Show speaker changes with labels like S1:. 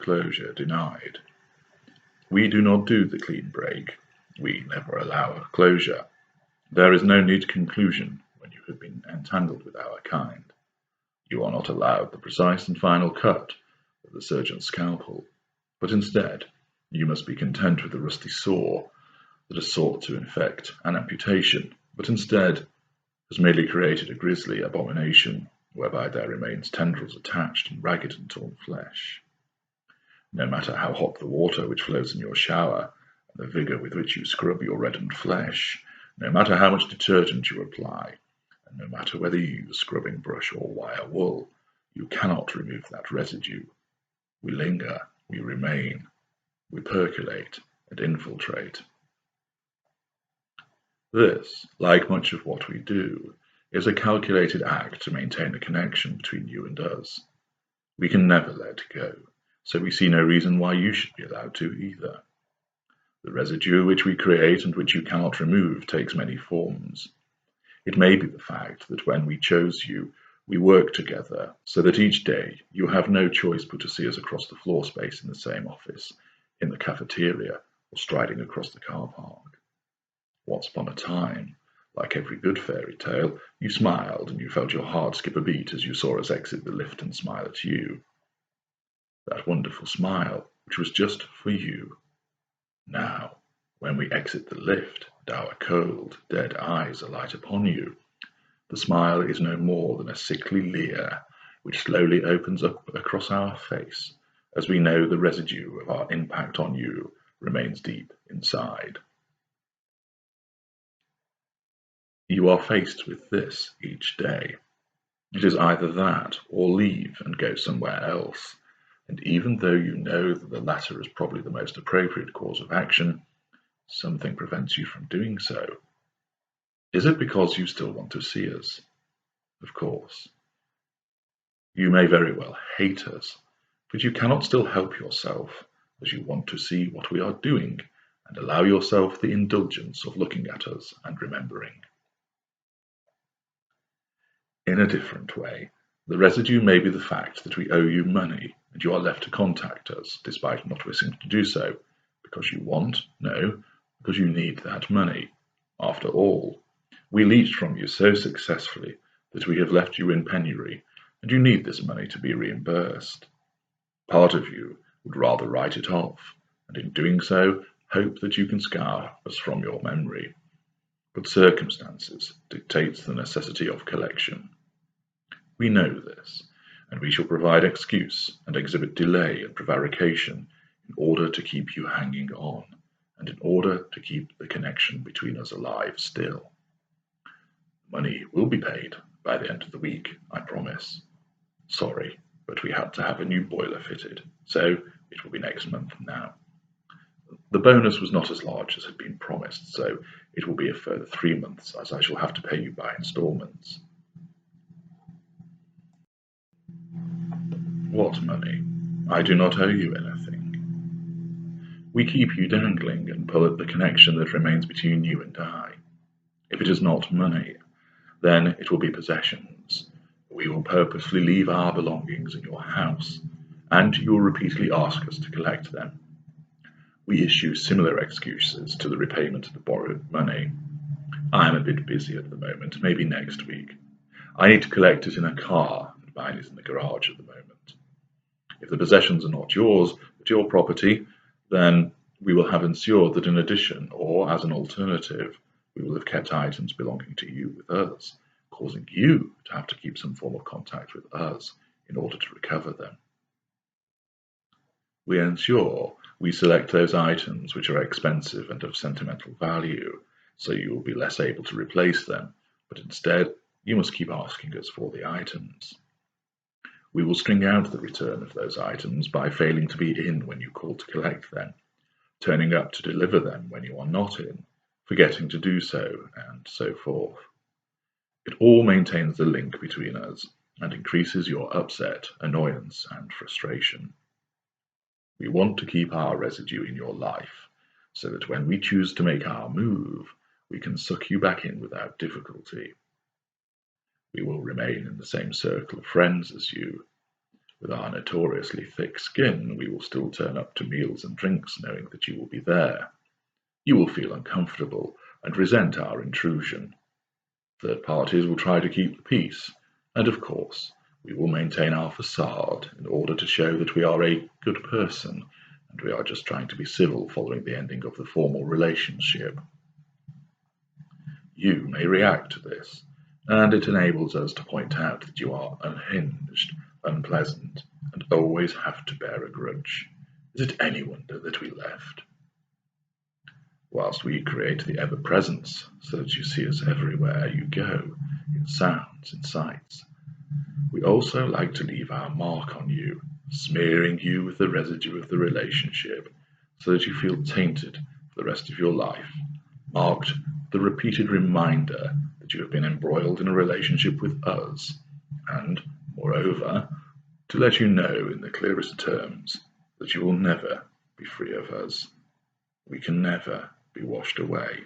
S1: closure denied. We do not do the clean break. We never allow a closure. There is no neat conclusion when you have been entangled with our kind. You are not allowed the precise and final cut of the surgeon's scalpel, but instead you must be content with the rusty saw that has sought to infect an amputation, but instead has merely created a grisly abomination whereby there remains tendrils attached and ragged and torn flesh. No matter how hot the water which flows in your shower, and the vigour with which you scrub your reddened flesh, no matter how much detergent you apply, and no matter whether you use scrubbing brush or wire wool, you cannot remove that residue. We linger, we remain, we percolate and infiltrate. This, like much of what we do, is a calculated act to maintain a connection between you and us. We can never let go, so we see no reason why you should be allowed to either. The residue which we create and which you cannot remove takes many forms. It may be the fact that when we chose you, we worked together, so that each day you have no choice but to see us across the floor space in the same office, in the cafeteria, or striding across the car park. Once upon a time, like every good fairy tale, you smiled and you felt your heart skip a beat as you saw us exit the lift and smile at you. That wonderful smile, which was just for you. Now, when we exit the lift and our cold, dead eyes alight upon you, the smile is no more than a sickly leer which slowly opens up across our face as we know the residue of our impact on you remains deep inside. You are faced with this each day. It is either that or leave and go somewhere else, and even though you know that the latter is probably the most appropriate course of action, something prevents you from doing so. Is it because you still want to see us? Of course. You may very well hate us, but you cannot still help yourself, as you want to see what we are doing and allow yourself the indulgence of looking at us and remembering. In a different way, the residue may be the fact that we owe you money and you are left to contact us despite not wishing to do so, because you want, no, because you need that money. After all, we leached from you so successfully that we have left you in penury, and you need this money to be reimbursed. Part of you would rather write it off, and in doing so, hope that you can scar us from your memory. But circumstances dictates the necessity of collection. We know this, and we shall provide excuse and exhibit delay and prevarication in order to keep you hanging on, and in order to keep the connection between us alive still. Money will be paid by the end of the week, I promise. Sorry, but we had to have a new boiler fitted, so it will be next month now. The bonus was not as large as had been promised, so it will be a further 3 months, as I shall have to pay you by instalments. What money? I do not owe you anything. We keep you dangling and pull at the connection that remains between you and I. If it is not money, then it will be possessions. We will purposely leave our belongings in your house, and you will repeatedly ask us to collect them. We issue similar excuses to the repayment of the borrowed money. I am a bit busy at the moment, maybe next week. I need to collect it in a car, and mine is in the garage at the moment. If the possessions are not yours, but your property, then we will have ensured that in addition, or as an alternative, we will have kept items belonging to you with us, causing you to have to keep some form of contact with us in order to recover them. We ensure we select those items which are expensive and of sentimental value, so you will be less able to replace them, but instead you must keep asking us for the items. We will string out the return of those items by failing to be in when you call to collect them, turning up to deliver them when you are not in, forgetting to do so, and so forth. It all maintains the link between us and increases your upset, annoyance, and frustration. We want to keep our residue in your life, so that when we choose to make our move, we can suck you back in without difficulty. We will remain in the same circle of friends as you. With our notoriously thick skin, we will still turn up to meals and drinks knowing that you will be there. You will feel uncomfortable and resent our intrusion. Third parties will try to keep the peace, and of course, we will maintain our facade in order to show that we are a good person and we are just trying to be civil following the ending of the formal relationship. You may react to this, and it enables us to point out that you are unhinged, unpleasant, and always have to bear a grudge. Is it any wonder that we left? Whilst we create the ever-presence so that you see us everywhere you go, in sounds, in sights, we also like to leave our mark on you, smearing you with the residue of the relationship so that you feel tainted for the rest of your life, marked with the repeated reminder that you have been embroiled in a relationship with us, and, moreover, to let you know in the clearest terms that you will never be free of us. We can never be washed away.